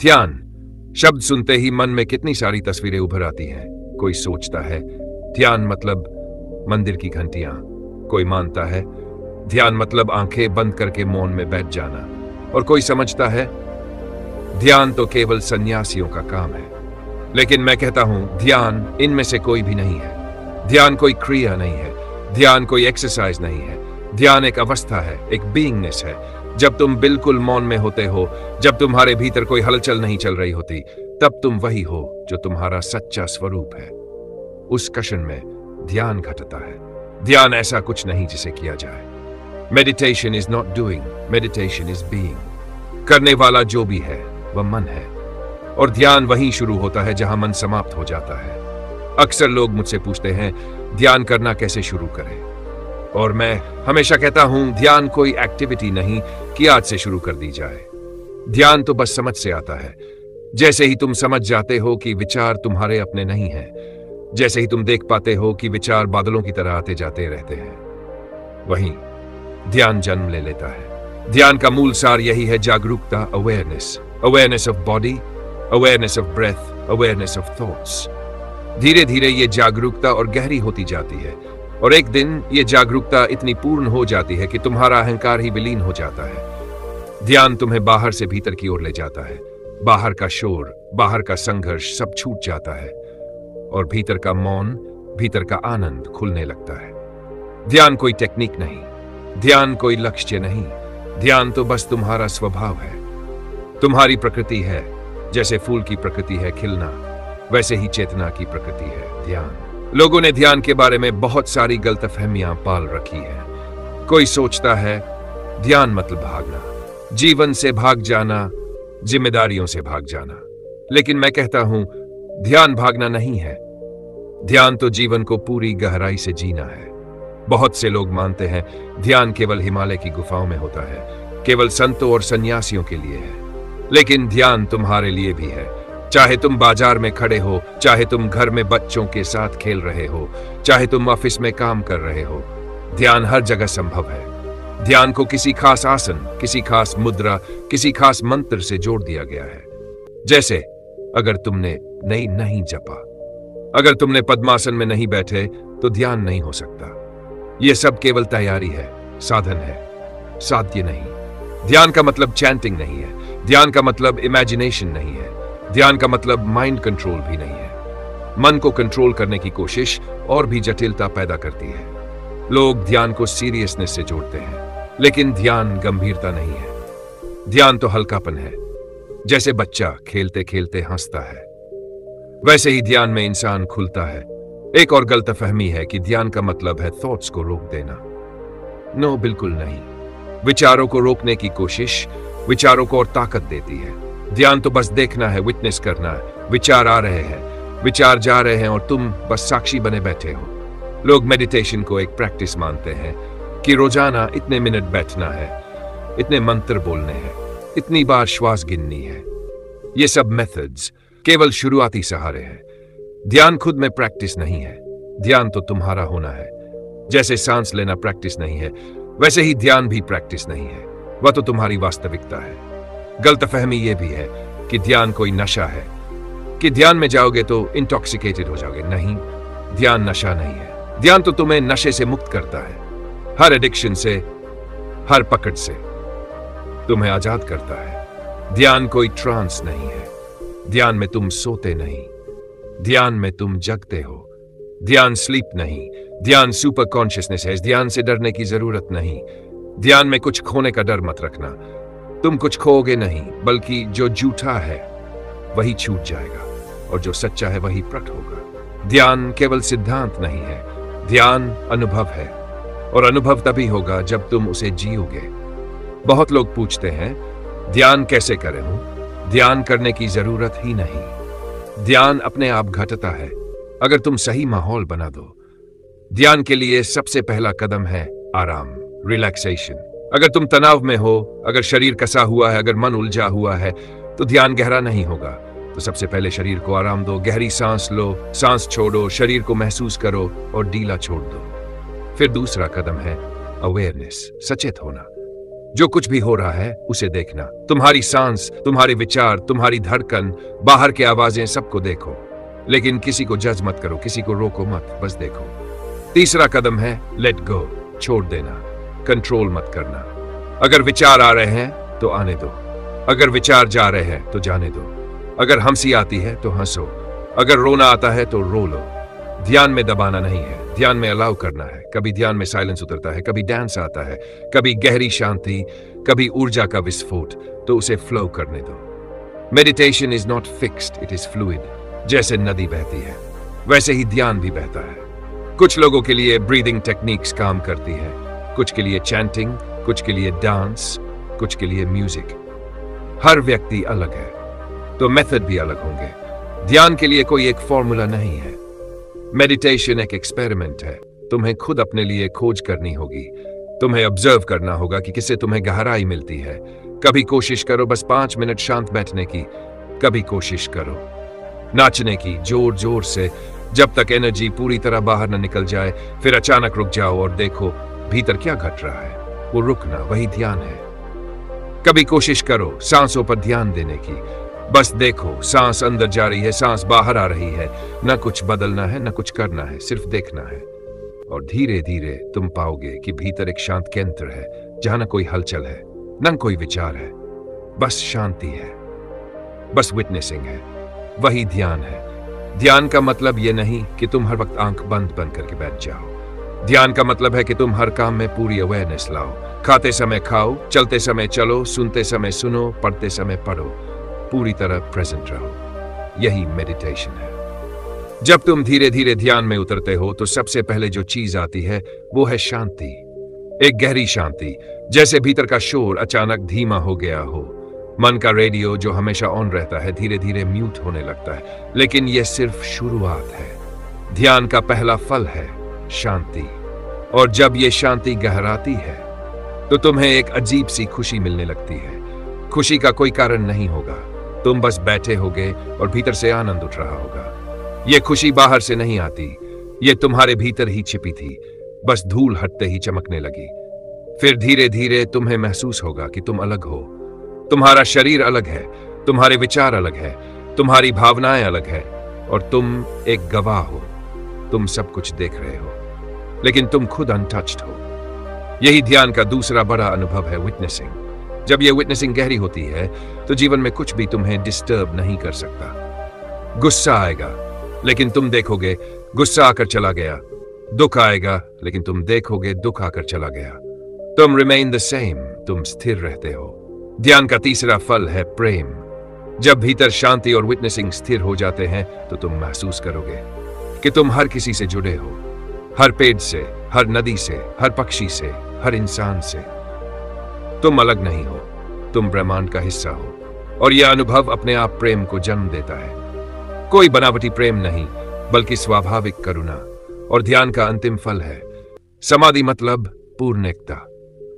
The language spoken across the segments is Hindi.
ध्यान शब्द सुनते ही मन में कितनी सारी तस्वीरें उभर आती हैं। कोई सोचता है ध्यान मतलब मंदिर की घंटियां, कोई मानता है ध्यान मतलब आंखें बंद करके मौन में बैठ जाना, और कोई समझता है ध्यान तो केवल सन्यासियों का काम है। लेकिन मैं कहता हूं ध्यान इनमें से कोई भी नहीं है। ध्यान कोई क्रिया नहीं है, ध्यान कोई एक्सरसाइज नहीं है। ध्यान एक अवस्था है, एक बीइंगनेस है। जब तुम बिल्कुल मौन में होते हो, जब तुम्हारे भीतर कोई हलचल नहीं चल रही होती, तब तुम वही हो जो तुम्हारा सच्चा स्वरूप है। उस क्षण में ध्यान घटता है। ध्यान ऐसा कुछ नहीं जिसे किया जाए। Meditation is not doing, meditation is being. करने वाला जो भी है वह मन है, और ध्यान वहीं शुरू होता है जहां मन समाप्त हो जाता है। अक्सर लोग मुझसे पूछते हैं ध्यान करना कैसे शुरू करें, और मैं हमेशा कहता हूं ध्यान कोई एक्टिविटी नहीं कि आज से शुरू कर दी जाए। ध्यान तो बस समझ से आता है। जैसे ही तुम समझ जाते हो कि विचार तुम्हारे अपने नहीं हैं, जैसे ही तुम देख पाते हो कि विचार बादलों की तरह आते जाते रहते हैं, वहीं ध्यान जन्म ले लेता है। ध्यान का मूल सार यही है, जागरूकता, awareness. Awareness of body, awareness of breath, awareness of thoughts. धीरे धीरे ये जागरूकता और गहरी होती जाती है, और एक दिन ये जागरूकता इतनी पूर्ण हो जाती है कि तुम्हारा अहंकार ही विलीन हो जाता है। ध्यान तुम्हें बाहर से भीतर की ओर ले जाता है। बाहर का शोर, बाहर का संघर्ष सब छूट जाता है, और भीतर का मौन, भीतर का आनंद खुलने लगता है। ध्यान कोई टेक्निक नहीं, ध्यान कोई लक्ष्य नहीं। ध्यान तो बस तुम्हारा स्वभाव है, तुम्हारी प्रकृति है। जैसे फूल की प्रकृति है खिलना, वैसे ही चेतना की प्रकृति है ध्यान। लोगों ने ध्यान के बारे में बहुत सारी गलतफहमियां पाल रखी हैं। कोई सोचता है ध्यान मतलब भागना, जीवन से भाग जाना, जिम्मेदारियों से भाग जाना। लेकिन मैं कहता हूं ध्यान भागना नहीं है। ध्यान तो जीवन को पूरी गहराई से जीना है। बहुत से लोग मानते हैं ध्यान केवल हिमालय की गुफाओं में होता है, केवल संतों और सन्यासियों के लिए है। लेकिन ध्यान तुम्हारे लिए भी है। चाहे तुम बाजार में खड़े हो, चाहे तुम घर में बच्चों के साथ खेल रहे हो, चाहे तुम ऑफिस में काम कर रहे हो, ध्यान हर जगह संभव है। ध्यान को किसी खास आसन, किसी खास मुद्रा, किसी खास मंत्र से जोड़ दिया गया है। जैसे अगर तुमने नहीं जपा, अगर तुमने पद्मासन में नहीं बैठे तो ध्यान नहीं हो सकता। यह सब केवल तैयारी है, साधन है, साध्य नहीं। ध्यान का मतलब चैंटिंग नहीं है, ध्यान का मतलब इमेजिनेशन नहीं है, ध्यान का मतलब माइंड कंट्रोल भी नहीं है। मन को कंट्रोल करने की कोशिश और भी जटिलता पैदा करती है। लोग ध्यान को सीरियसनेस से जोड़ते हैं, लेकिन ध्यान गंभीरता नहीं है। ध्यान तो हल्कापन है। जैसे बच्चा खेलते खेलते हंसता है, वैसे ही ध्यान में इंसान खुलता है। एक और गलतफहमी है कि ध्यान का मतलब है थॉट्स को रोक देना। नो, बिल्कुल नहीं। विचारों को रोकने की कोशिश विचारों को और ताकत देती है। ध्यान तो बस देखना है, विटनेस करना है। विचार आ रहे हैं, विचार जा रहे हैं, और तुम बस साक्षी बने बैठे हो। लोग मेडिटेशन को एक प्रैक्टिस मानते हैं कि रोजाना इतने मिनट बैठना है, इतने मंत्र बोलने हैं, इतनी बार श्वास गिननी है। ये सब मेथड्स केवल शुरुआती सहारे हैं। ध्यान खुद में प्रैक्टिस नहीं है, ध्यान तो तुम्हारा होना है। जैसे सांस लेना प्रैक्टिस नहीं है, वैसे ही ध्यान भी प्रैक्टिस नहीं है, वह तो तुम्हारी वास्तविकता है। गलतफहमी यह भी है कि ध्यान कोई नशा है, कि ध्यान में जाओगे तो इंटॉक्सिकेटेड हो जाओगे। नहीं, ध्यान नशा नहीं है। ध्यान तो तुम्हें नशे से मुक्त करता है, हर एडिक्शन से, हर पकड़ से तुम्हें आजाद करता है। ध्यान कोई ट्रांस नहीं है। ध्यान में तुम सोते नहीं, ध्यान में तुम जगते हो। ध्यान स्लीप नहीं, ध्यान सुपर कॉन्शियसनेस है। ध्यान से डरने की जरूरत नहीं। ध्यान में कुछ खोने का डर मत रखना। तुम कुछ खोओगे नहीं, बल्कि जो झूठा है वही छूट जाएगा, और जो सच्चा है वही प्रकट होगा। ध्यान केवल सिद्धांत नहीं है, ध्यान अनुभव है, और अनुभव तभी होगा जब तुम उसे जियोगे। बहुत लोग पूछते हैं ध्यान कैसे करें? ध्यान करने की जरूरत ही नहीं। ध्यान अपने आप घटता है अगर तुम सही माहौल बना दो। ध्यान के लिए सबसे पहला कदम है आराम, रिलैक्सेशन। अगर तुम तनाव में हो, अगर शरीर कसा हुआ है, अगर मन उलझा हुआ है, तो ध्यान गहरा नहीं होगा। तो सबसे पहले शरीर को आराम दो, गहरी सांस लो, सांस छोड़ो, शरीर को महसूस करो और ढीला छोड़ दो। फिर दूसरा कदम है अवेयरनेस, सचेत होना। जो कुछ भी हो रहा है उसे देखना। तुम्हारी सांस, तुम्हारे विचार, तुम्हारी धड़कन, बाहर की आवाजें, सबको देखो। लेकिन किसी को जज मत करो, किसी को रोको मत, बस देखो। तीसरा कदम है लेट गो, छोड़ देना, कंट्रोल मत करना। अगर विचार आ रहे हैं तो आने दो, अगर विचार जा रहे हैं तो जाने दो, अगर हंसी आती है तो हंसो, अगर रोना आता है तो रो लो। ध्यान में दबाना नहीं है, ध्यान में अलाउ करना है। कभी ध्यान में साइलेंस उतरता है, कभी डांस आता है, कभी गहरी शांति, कभी ऊर्जा का विस्फोट, तो उसे फ्लो करने दो। Meditation is not fixed, it is fluid. जैसे नदी बहती है वैसे ही ध्यान भी बहता है। कुछ लोगों के लिए ब्रीदिंग टेक्निक्स काम करती है, कुछ के लिए चैंटिंग, कुछ के लिए डांस, कुछ के लिए म्यूजिक। हर व्यक्ति अलग है तो मेथड भी अलग होंगे। ध्यान के लिए कोई एक फॉर्मूला नहीं है। मेडिटेशन एक एक्सपेरिमेंट है। तुम्हें खुद अपने लिए खोज करनी होगी। तुम्हें ऑब्जर्व करना होगा कि किससे तुम्हें गहराई मिलती है। कभी कोशिश करो बस 5 मिनट शांत बैठने की, कभी कोशिश करो नाचने की जोर जोर से, जब तक एनर्जी पूरी तरह बाहर न निकल जाए। फिर अचानक रुक जाओ और देखो भीतर क्या घट रहा है। वो रुकना वही ध्यान है। कभी कोशिश करो सांसों पर ध्यान देने की। बस देखो सांस अंदर जा रही है, सांस बाहर आ रही है। न कुछ बदलना है, न कुछ करना है, सिर्फ देखना है। और धीरे धीरे तुम पाओगे कि भीतर एक शांत केंद्र है, जहां न कोई हलचल है, न कोई विचार है, बस शांति है, बस विटनेसिंग है। वही ध्यान है। ध्यान का मतलब यह नहीं कि तुम हर वक्त आंख बंद करके बैठ जाओ। ध्यान का मतलब है कि तुम हर काम में पूरी अवेयरनेस लाओ। खाते समय खाओ, चलते समय चलो, सुनते समय सुनो, पढ़ते समय पढ़ो, पूरी तरह प्रेजेंट रहो। यही मेडिटेशन है। जब तुम धीरे धीरे ध्यान में उतरते हो तो सबसे पहले जो चीज आती है वो है शांति। एक गहरी शांति, जैसे भीतर का शोर अचानक धीमा हो गया हो। मन का रेडियो जो हमेशा ऑन रहता है धीरे धीरे म्यूट होने लगता है। लेकिन यह सिर्फ शुरुआत है। ध्यान का पहला फल है शांति। और जब यह शांति गहराती है तो तुम्हें एक अजीब सी खुशी मिलने लगती है। खुशी का कोई कारण नहीं होगा, तुम बस बैठे होगे और भीतर से आनंद उठ रहा होगा। यह खुशी बाहर से नहीं आती, यह तुम्हारे भीतर ही छिपी थी, बस धूल हटते ही चमकने लगी। फिर धीरे धीरे तुम्हें महसूस होगा कि तुम अलग हो। तुम्हारा शरीर अलग है, तुम्हारे विचार अलग है, तुम्हारी भावनाएं अलग है, और तुम एक गवाह हो। तुम सब कुछ देख रहे हो, लेकिन तुम खुद अनटच्ड हो। यही ध्यान का दूसरा बड़ा अनुभव है, विटनेसिंग। जब यह विटनेसिंग गहरी होती है तो जीवन में कुछ भी तुम्हें डिस्टर्ब नहीं कर सकता। गुस्सा आएगा लेकिन तुम देखोगे गुस्सा आकर चला गया। दुख आएगा लेकिन तुम देखोगे दुख आकर चला गया। तुम रिमेन द सेम, तुम स्थिर रहते हो। ध्यान का तीसरा फल है प्रेम। जब भीतर शांति और विटनेसिंग स्थिर हो जाते हैं तो तुम महसूस करोगे कि तुम हर किसी से जुड़े हो, हर पेड़ से, हर नदी से, हर पक्षी से, हर इंसान से। तुम अलग नहीं हो, तुम ब्रह्मांड का हिस्सा हो। और यह अनुभव अपने आप प्रेम को जन्म देता है। कोई बनावटी प्रेम नहीं, बल्कि स्वाभाविक करुणा। और ध्यान का अंतिम फल है समाधि, मतलब पूर्ण एकता,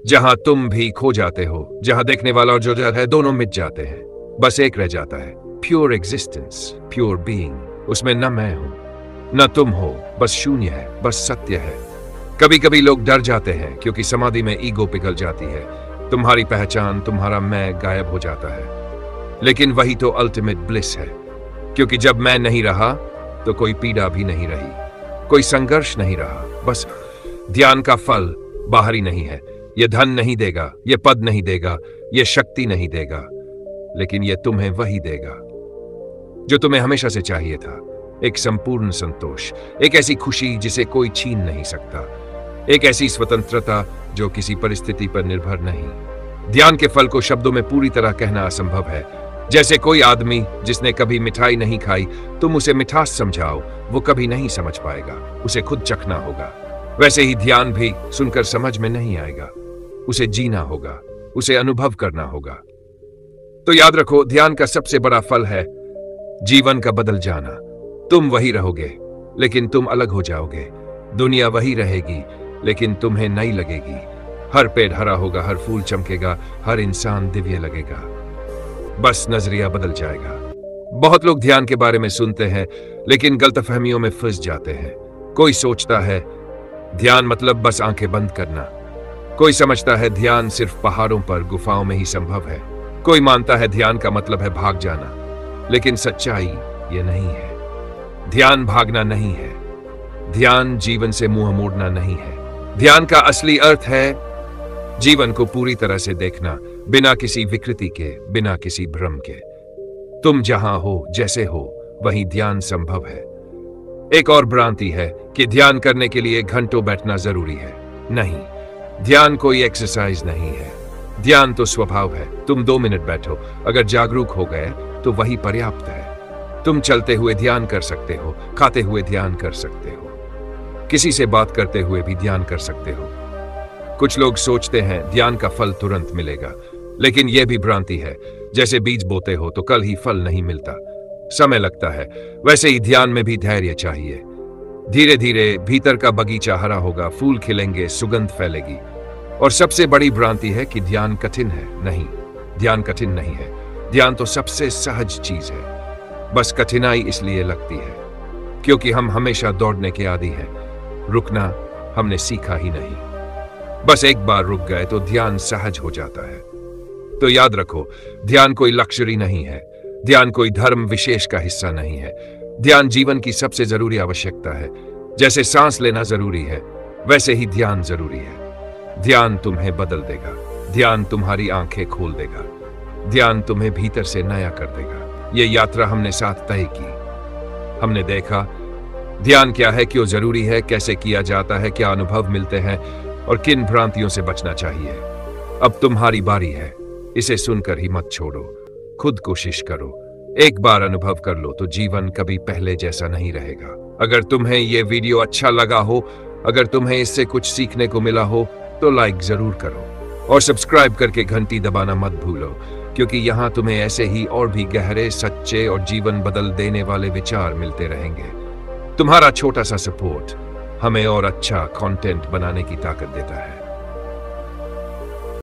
जहां तुम भी खो जाते हो, जहां देखने वाला और जो जड़ है दोनों मिट जाते हैं, बस एक रह जाता है, प्योर एग्जिस्टेंस, प्योर बीइंग। उसमें न मैं हूं न तुम हो, बस शून्य है, बस सत्य है। कभी कभी लोग डर जाते हैं क्योंकि समाधि में ईगो पिघल जाती है, तुम्हारी पहचान, तुम्हारा मैं गायब हो जाता है। लेकिन वही तो अल्टीमेट ब्लिस है, क्योंकि जब मैं नहीं रहा तो कोई पीड़ा भी नहीं रही, कोई संघर्ष नहीं रहा। बस ध्यान का फल बाहरी नहीं है। यह धन नहीं देगा, यह पद नहीं देगा, यह शक्ति नहीं देगा, लेकिन यह तुम्हें वही देगा जो तुम्हें हमेशा से चाहिए था। एक संपूर्ण संतोष, एक ऐसी खुशी जिसे कोई छीन नहीं सकता, एक ऐसी स्वतंत्रता जो किसी परिस्थिति पर निर्भर नहीं। ध्यान के फल को शब्दों में पूरी तरह कहना असंभव है। जैसे कोई आदमी जिसने कभी मिठाई नहीं खाई, तुम उसे मिठास समझाओ, वो कभी नहीं समझ पाएगा, उसे खुद चखना होगा। वैसे ही ध्यान भी सुनकर समझ में नहीं आएगा, उसे जीना होगा, उसे अनुभव करना होगा। तो याद रखो, ध्यान का सबसे बड़ा फल है जीवन का बदल जाना। तुम वही रहोगे लेकिन तुम अलग हो जाओगे। दुनिया वही रहेगी लेकिन तुम्हें नई लगेगी। हर पेड़ हरा होगा, हर फूल चमकेगा, हर इंसान दिव्य लगेगा। बस नजरिया बदल जाएगा। बहुत लोग ध्यान के बारे में सुनते हैं लेकिन गलतफहमियों में फंस जाते हैं। कोई सोचता है ध्यान मतलब बस आंखें बंद करना, कोई समझता है ध्यान सिर्फ पहाड़ों पर गुफाओं में ही संभव है। कोई मानता है ध्यान का मतलब है भाग जाना, लेकिन सच्चाई ये नहीं है। ध्यान भागना नहीं है। ध्यान जीवन से मुंह मोड़ना नहीं है। ध्यान का असली अर्थ है जीवन को पूरी तरह से देखना, बिना किसी विकृति के, बिना किसी भ्रम के। तुम जहां हो, जैसे हो, वहीं ध्यान संभव है। एक और भ्रांति है कि ध्यान करने के लिए घंटों बैठना जरूरी है। नहीं, ध्यान कोई एक्सरसाइज नहीं है। ध्यान तो स्वभाव है। तुम 2 मिनट बैठो, अगर जागरूक हो गए तो वही पर्याप्त है। तुम चलते हुए ध्यान कर सकते हो, खाते हुए ध्यान कर सकते हो, किसी से बात करते हुए भी ध्यान कर सकते हो। कुछ लोग सोचते हैं ध्यान का फल तुरंत मिलेगा, लेकिन यह भी भ्रांति है। जैसे बीज बोते हो तो कल ही फल नहीं मिलता, समय लगता है। वैसे ही ध्यान में भी धैर्य चाहिए। धीरे धीरे भीतर का बगीचा हरा होगा, फूल खिलेंगे, सुगंध फैलेगी। और सबसे बड़ी भ्रांति है कि ध्यान कठिन है। नहीं, ध्यान कठिन नहीं है। ध्यान तो सबसे सहज चीज है। बस कठिनाई इसलिए लगती है क्योंकि हम हमेशा दौड़ने के आदी हैं। रुकना हमने सीखा ही नहीं। बस एक बार रुक गए तो ध्यान सहज हो जाता है। तो याद रखो, ध्यान कोई लक्जरी नहीं है। ध्यान कोई धर्म विशेष का हिस्सा नहीं है। ध्यान जीवन की सबसे जरूरी आवश्यकता है। जैसे सांस लेना जरूरी है, वैसे ही ध्यान जरूरी है। ध्यान तुम्हें बदल देगा। ध्यान तुम्हारी आंखें खोल देगा। ध्यान तुम्हें भीतर से नया कर देगा। ये यात्रा हमने साथ तय की। हमने देखा ध्यान क्या है, क्यों जरूरी है, कैसे किया जाता है, क्या अनुभव मिलते हैं और किन भ्रांतियों से बचना चाहिए। अब तुम्हारी बारी है। इसे सुनकर ही मत छोड़ो। खुद कोशिश करो। एक बार अनुभव कर लो तो जीवन कभी पहले जैसा नहीं रहेगा। अगर तुम्हें यह वीडियो अच्छा लगा हो, अगर तुम्हें इससे कुछ सीखने को मिला हो, तो लाइक जरूर करो और सब्सक्राइब करके घंटी दबाना मत भूलो, क्योंकि यहां तुम्हें ऐसे ही और भी गहरे, सच्चे और जीवन बदल देने वाले विचार मिलते रहेंगे। तुम्हारा छोटा सा सपोर्ट हमें और अच्छा कंटेंट बनाने की ताकत देता है।